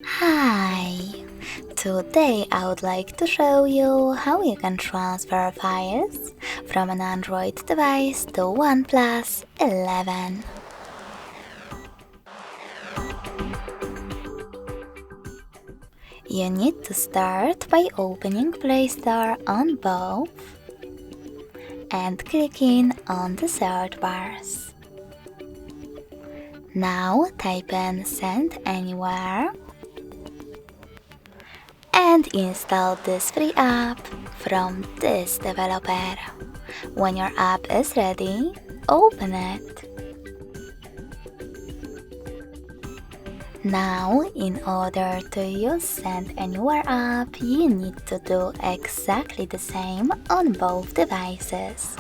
Hi! Today I would like to show you how you can transfer files from an Android device to OnePlus 11. You need to start by opening Play Store on both and clicking on the search bars. Now type in Send Anywhere and install this free app from this developer. When your app is ready, open it. Now, in order to use Send Anywhere app, you need to do exactly the same on both devices.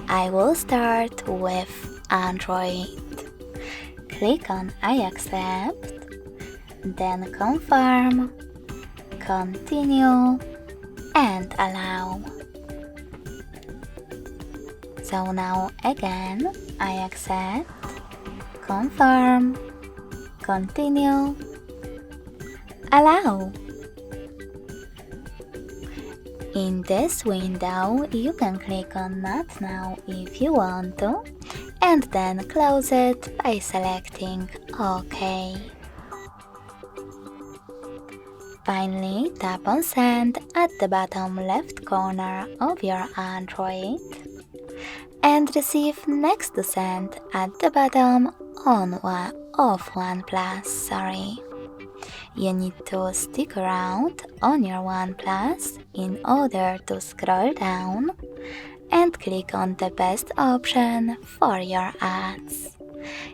I will start with Android. Click on I accept, then confirm, continue, and allow. So now again, I accept, confirm, continue, allow. In this window, you can click on Not Now if you want to, and then close it by selecting OK. Finally, tap on Send at the bottom left corner of your Android and receive next to Send at the bottom of OnePlus. You need to stick around on your OnePlus in order to scroll down and click on the best option for your ads.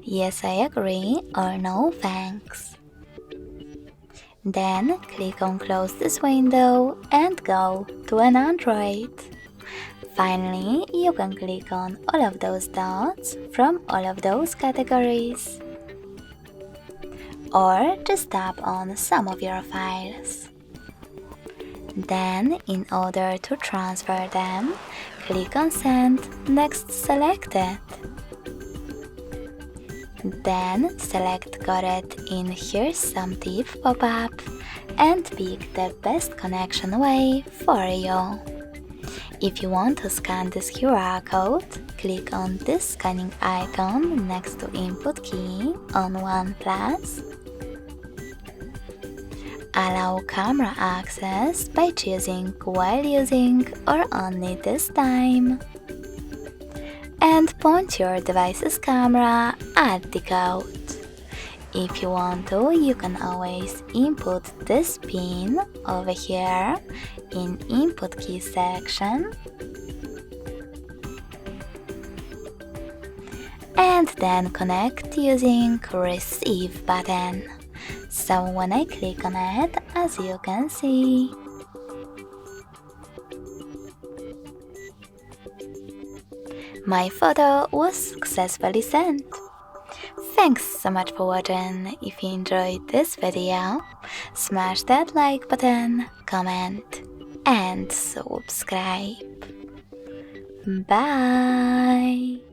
Yes, I agree, or no thanks. Then click on Close this window and go to an Android. Finally, you can click on all of those dots from all of those categories. Or just tap on some of your files. Then, in order to transfer them, click on Send, next select it. Then select Got it in Here's Some Tip pop-up and pick the best connection way for you. If you want to scan this QR code, click on this scanning icon next to Input key on OnePlus. Allow camera access by choosing while using or only this time. And point your device's camera at the code. If you want to, you can always input this pin over here in Input key section. And then connect using Receive button. So when I click on it, as you can see, my photo was successfully sent. Thanks so much for watching. If you enjoyed this video, smash that like button, comment, and subscribe. Bye!